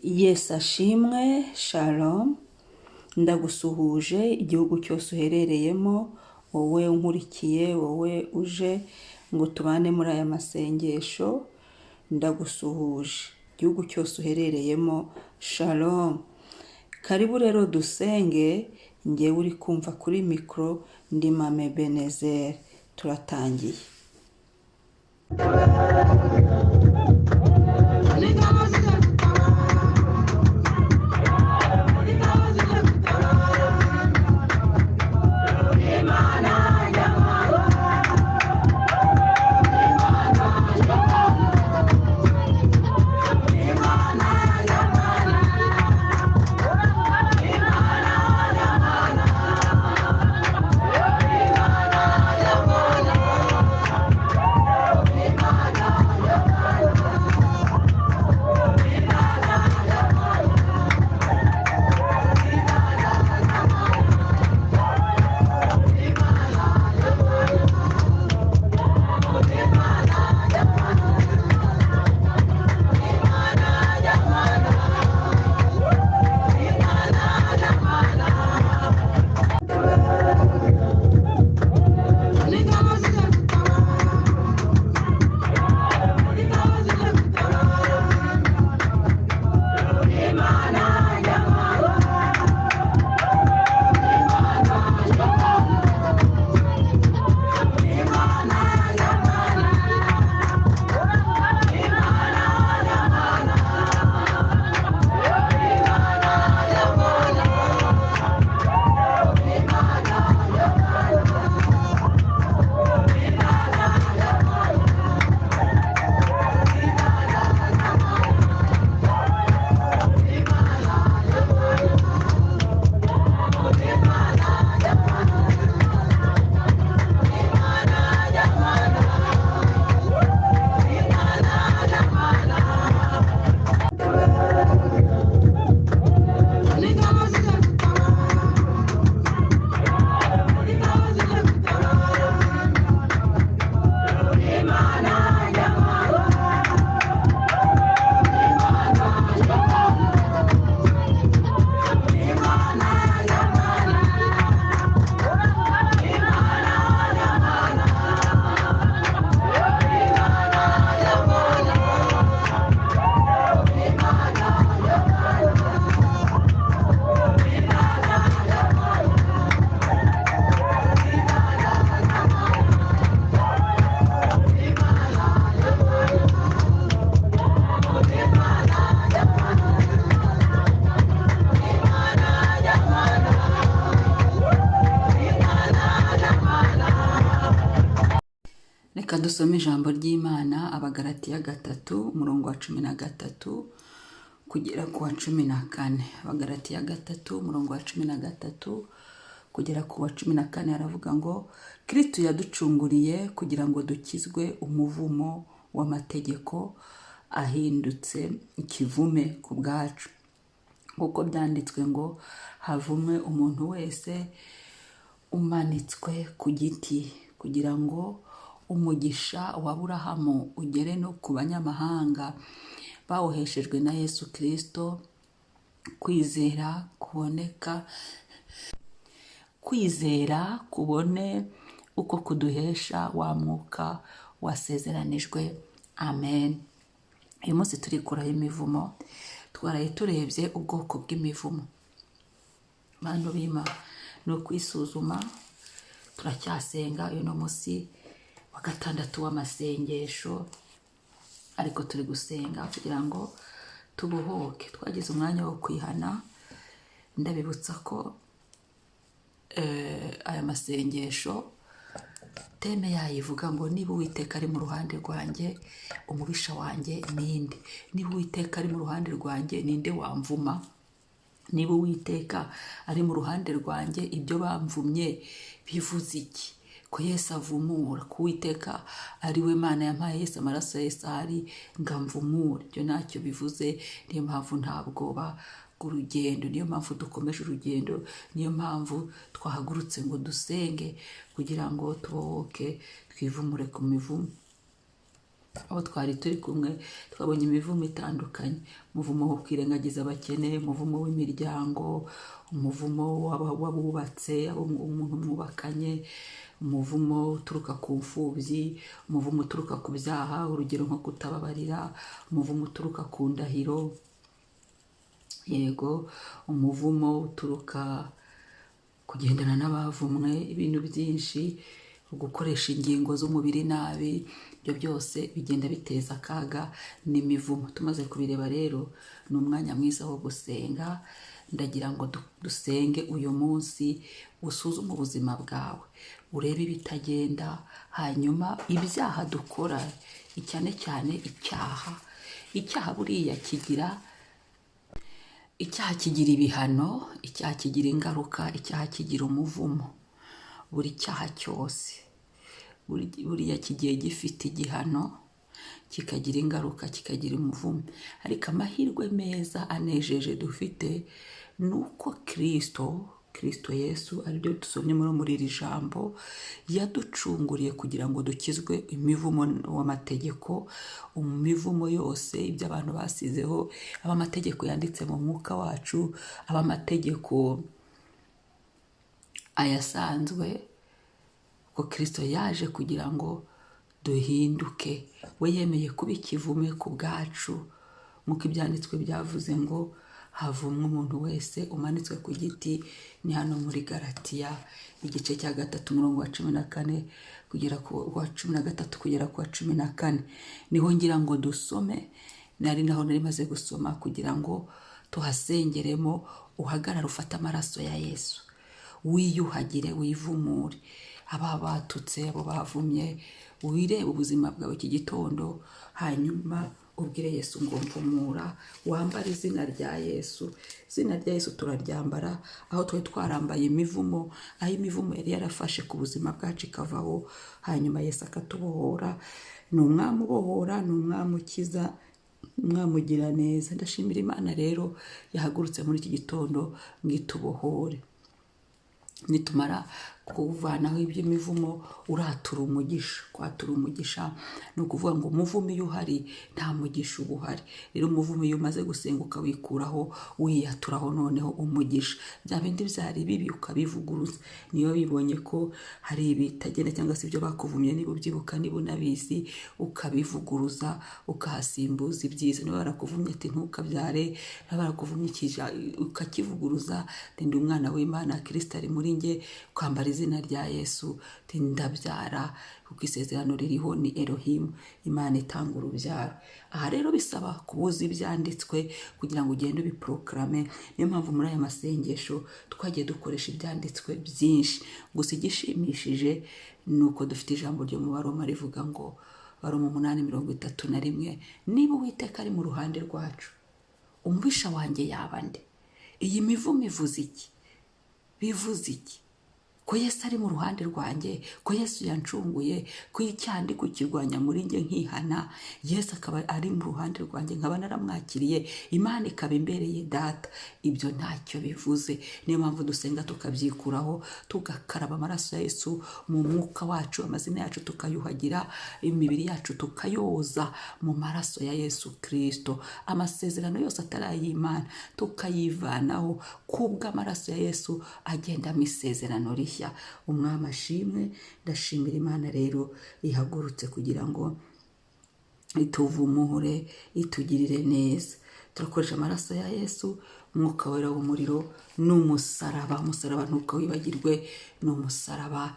Yesu ashimwe, shalom, ndagusuhuje igihugu cyose uherereyemo, wowe unkurikiye, wowe uje ngo tubane muri aya masengesho, ndagusuhuje igihugu cyose uherereyemo, shalom. Karibu rero dusenge, njyewe uri kumva kuri mikoro ndi Mama Ebenezer, turatangiye. Reka dusome ijambo ry'Imana, Abagalatiya 3 umurongo wa 13 kugera ku wa 14. Abagalatiya 3 umurongo wa 13 kugera ku wa 14 aravuga ngo Kristo yaducunguriye kugira ngo dukizwe umuvumo w'amategeko, ahindutse ikivume ku bwacu, nk'uko byanditswe ngo havumwe umuntu wese umanitswe ku giti, kugira ngo umugisha wa Aburahamu ugere no ku banyamahanga bawuheshejwe na Yesu Kristo. Kwizera kubone uko kuduhesha wa mwuka wasezeranijwe. Amen. Uyu munsi turikuraho imivumo. Twaraye turebye ubwoko bw'imivumo. Bantu bima ni ukwisuzuma, turacyasenga. Uyu ni umunsi wa 6 w'amasengesho, ariko turi gusenga kugira ngo tubuhoke. Twagize umwanya wo kwihana. Ndabibutsa ko aya masengesho teme yayivuga ngo niba Uwiteka ari mu ruhande rwanjye, umubisha wanjye ninde? Niba Uwiteka ari mu ruhande rwanjye, ninde wamvuma? Niba Uwiteka ari mu ruhande rwanjye, ibyo bamvumye bivuze iki? Ko Yesu avumura, ko Uwiteka ari we Mana yampaye Yesu, amaraso ya Yesu ahari ngamvumura. Ibyo ntacyo bivuze. Niyo mpamvu nta bwoba bw'urugendo, niyo mpamvu dukomeje urugendo, niyo mpamvu twahagurutse ngo dusenge kugira ngo tubohoke, twivumure ku mivumo. abo twari turi kumwe twabonye imivumo itandukanye, umuvumo wo kwirengagiza abakene, umuvumo w'imiryango, umuvumo w'abubatse, umuntu mwubakanye, umuvumo uturuka ku mfubyi, umuvumo uturuka ku byaha, urugero nko kutababarira, umuvumo uturuka ku ndahiro, yego, umuvumo uturuka kugendana n'abavumwe, ibintu byinshi, gukoresha ingingo z'umubiri nabi, ibyo byose bigenda biteza akaga n'imivumo. Tumaze kubireba rero, ni umwanya mwiza wo gusenga. Ndagira ngo dusenge uyu munsi, usuzume ubuzima bwawe, urebe ibitagenda, hanyuma ibyaha dukora, cyane cyane icyaha buriya kigira ibihano, icyaha kigira ingaruka, icyaha kigira umuvumo. Buri cyaha cyose buriya kigiye gifite igihano, kikagira ingaruka, kikagira umuvumo. Ariko amahirwe meza anejeje dufite ni uko Kristo Yesu, aribyo dusomye muri iri jambo, yaducunguriye kugira ngo dukizwe imivumo w'amategeko, imivumo yose ibyo abantu basizeho, aba amategeko yanditse mu mwuka wacu, aba amategeko ayasanzwe, ko Kristo yaje kugira ngo duhinduke. We yemeye kuba ikivume ku bwacu, nk'uko ibyanditswe byavuze ngo havumwe umuntu wese umanitswe ku giti. Ni hano muri Galatiya igice cya 3 umurongo wa 14 kugera ku wa 13 kugera ku wa 14. Niho ngira ngo dusome, nari naho nari maze gusoma kugira ngo tuhasengeremo. Uhagarara ufata amaraso ya Yesu, wiyuhagire, wivumure aba batutse, abo bavumye, wirebe ubuzima bwawe iki gitondo, hanyuma ubwire Yesu ngo mvumura. Wambare izina rya Yesu. Izina rya Yesu turaryambara aho twari twarambaye imivumo, aho imivumo yari yarafashe ku buzima bwacu ikavaho, hanyuma Yesu akatubohora. Ni umwami ubohora, ni umwami ukiza, umwami ugira neza. Ndashimira Imana rero yahagurutse muri iki gitondo ngo itubohore. Nitumara kuvanaho iby'imivumo, uratura umugisha. Kwatura umugisha ni ukuvuga ngo umuvumo iyo uhari nta mugisha uba uhari. Rero umuvumo iyo umaze gusenga ukawikuraho, wiyaturaho noneho umugisha. Bya bindi byari bibi ukabivuguruza. Niyo bibonye ko hari ibitagenda cyangwa se ibyo bakuvumye, niba ubyibuka, niba unabizi, ukabivuguruza, ukahasimbuza ibyiza. Niba barakuvumye ati ntukabyare, niba barakuvumye ikija ukakivuguruza, ndi umwana w'Imana, Kristo ari muri nge, kwambara izina rya Yesu, ndabyara, kuko isezerano ririho ni Elohim, Imana itanga urubyaro. Aha rero bisaba kubuza ibyanditswe kugira ngo ugende ubiproklame. Niyo mpamvu muri aya masengesho twagiye dukoresha ibyanditswe byinshi. Gusa igishimishije ni uko dufite ijambo ryo mu Baroma rivuga ngo, Baroma 8:31, niba Uwiteka ari mu ruhande rwacu, umubisha wanjye yaba nde? Iyi mivumo ivuze iki? Bivuze iki? Ko Yesu ari mu ruhande rwanjye, ko Yesu yancunguye, ko icyaha ndi kukirwanya muri nge nkihana, Yesu akaba ari mu ruhande rwanjye, nkaba naramwakiriye, Imana ikaba imbereye data. Ibyo ntacyo bivuze. Niyo mpamvu dusenga tukabyikuraho, tugakaraba amaraso ya Yesu mu mwuka wacu, amazina yacu tukayuhagira, imibiri yacu tukayoza mu maraso ya Yesu Kristo. Amasezerano yose atari ay'Imana tukayivanaho kubw'amaraso ya Yesu agenda mu isezerano rishya. Umwami ashimwe. Ndashimira Imana rero ihagurutse kugira ngo ituvumure, itugirire neza. Turakoresha amaraso ya Yesu, umwuka wera w'umuriro, n'umusaraba. Umusaraba ntukawibagirwe, n'umusaraba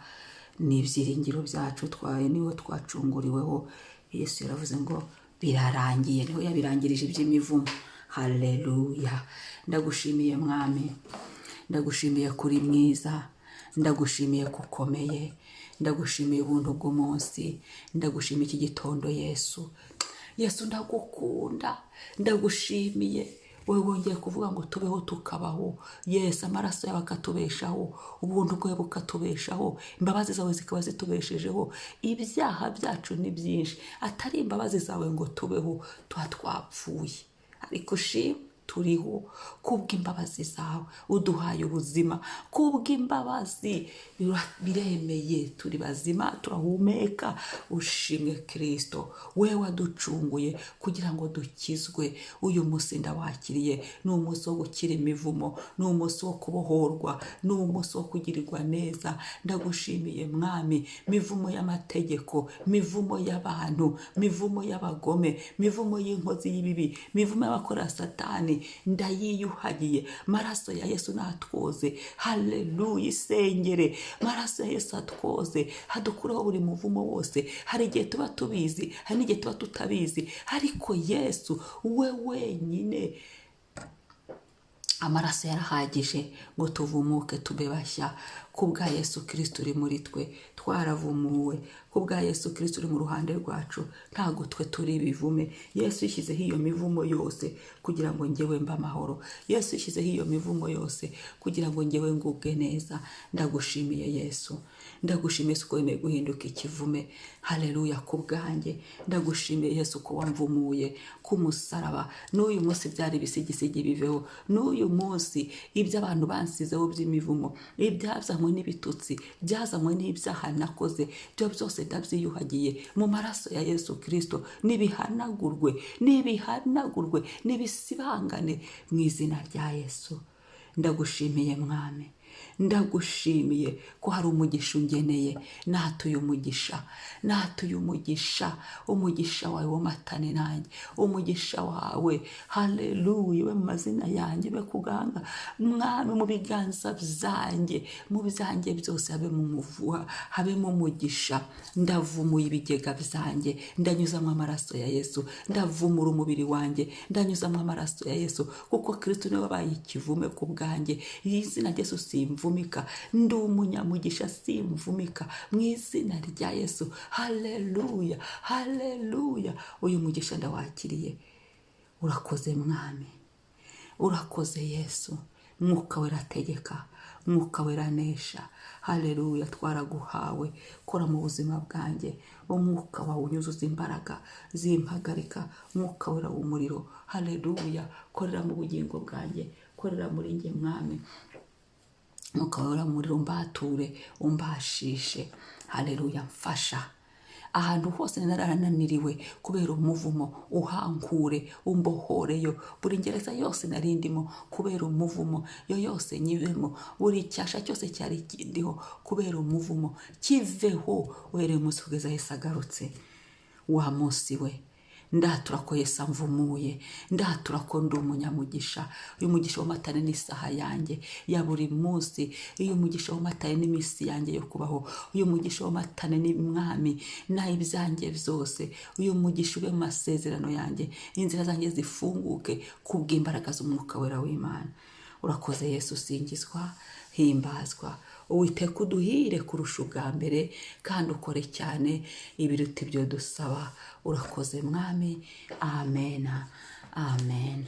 n'ibyiringiro byacu, niwo twacunguriweho. Yesu yaravuze ngo birarangiye, niho yabirangirije iby'imivumo. Haleluya. Ndagushimiye Mwami, ndagushimiye kuri mwiza, ndagushimiye kukomeye, ndagushimiye ubuntu bw'umunsi, ndagushimiye iki gitondo Yesu. Yesu ndagukunda, ndagushimiye. Wowe wongeye kuvuga ngo tubeho tukabaho. Yesu amaraso yawe akatubeshaho, ubuntu bwawe bukatubeshaho, imbabazi zawe zikaba zitubeshejeho. Ibyaha byacu ni byinshi, atari imbabazi zawe ngo tubeho, tuba twapfuye. Ariko turiho, kubw'imbabazi zawe uduhaye ubuzima, kubw'imbabazi biremeye, turi bazima, turahumeka. Ushimwe Kristo, we waducunguye kugira ngo dukizwe. Uyu munsi ndawakiriye, ni umunsi wo gukira imivumo, ni umunsi wo kubohorwa, ni umunsi wo kugirirwa neza. Ndagushimiye Mwami, mivumo y'amategeko, mivumo y'abantu, mivumo y'abagome, mivumo y'inkozi y'ibibi, mivumo y'abakora Satani, ndayiyuhagiye. Maraso ya Yesu natwoze. Haleluya. Isengere, maraso ya Yesu atwoze, hadukuraho buri muvumo wose. Hari igihe tuba tubizi, hari n'igihe tuba tutabizi, ariko Yesu we wenyine amaraso yarahagije ngo tuvumuke tube bashya. Kubwa Yesu Kristo uri muri twe twaravumuwe, kubwa Yesu Kristo uri mu ruhande rwacu ntago twe turi bivume. Yesu yishyizeho iyo mivumo yose kugira ngo njyewe mba amahoro. Yesu yishyizeho iyo mivumo yose kugira ngo njyewe ngubwe neza. Ndagushimiye Yesu, ndagushimiye Yesu ko wemeye guhinduka ikivume. Haleluya. Kubwanjye ndagushimiye Yesu ko wamvumuye ku musaraba. N'uyu munsi byari bisigisigi biveho. N'uyu munsi ibyo abantu bansizeho by'imivumo, ibyazanywe n'ibitutsi, byazanywe n'ibyaha nakoze, byo byose ndabyiyuhagiye mu maraso ya Yesu Kristo. Nibihanagurwe, nibihanagurwe, nibisibangane mu izina rya Yesu. Ndagushimiye Mwami, ndagushimiye ko hari umugisha ungeneye. Natuye umugisha, natuye umugisha, umugisha wawe womatane nanjye, umugisha wawe. Haleluya. We mu mazina yanjye be kuganga Mwami, mu biganza byanjye, mu byanjye byose habe mu muvuha, habe mu umugisha. Ndavumuye ibigega byanjye, ndanyuzamo amaraso ya Yesu. Ndavumura umubiri wanjye, ndanyuzamo amaraso ya Yesu, kuko Kristo niwe wabaye ikivume ku bwanjye. Izina rya Yesu simvumika, ndi umunyamugisha simvumika mu izina rya Yesu. Haleluya, haleluya. Uyu mugisha ndawakiriye. Urakoze Mwami, urakoze Yesu. Mwuka wera ategeka, mwuka wera anesha. Haleluya. Twaraguhawe, kora mu buzima bwanjye. Umwuka wawe unyuzuza imbaraga zimpagarika, mwuka wera w'umuriro. Haleluya. Korera mu bugingo bwanjye, korera muri njye Mwami. Mwuka wera w'umuriro umbature, umbashishe. Haleluya. Mfasha ahantu hose nararananiriwe kubera umuvumo, uhankure, umbohoreyo. Buri ngereza yose narindimo kubera umuvumo, yo yose nyivemo. Buri cyasha cyose cyari kindiho kubera umuvumo, kiveho. Uhereye umunsi kugeza Yesu agarutse. Wa munsi we ndatura ko Yesu amvumuye, ndatura ko ndi umunyamugisha. Uyu mugisha w'amatane n'isaha yanjye ya buri munsi, uyu mugisha w'amatane n'iminsi yanjye yo kubaho, uyu mugisha w'amatane ni Mwami n'ibyanjye byose. Uyu mugisha ube mu masezerano yanjye, inzira zanjye zifunguke kubw'imbaraga z'umwuka wera w'Imana. Urakoze Yesu, singizwa, himbazwa. Uwiteka uduhire kurusha ubwa mbere, kandi ukore cyane ibiruta ibyo dusaba. Urakoze Mwami. Amen, amen.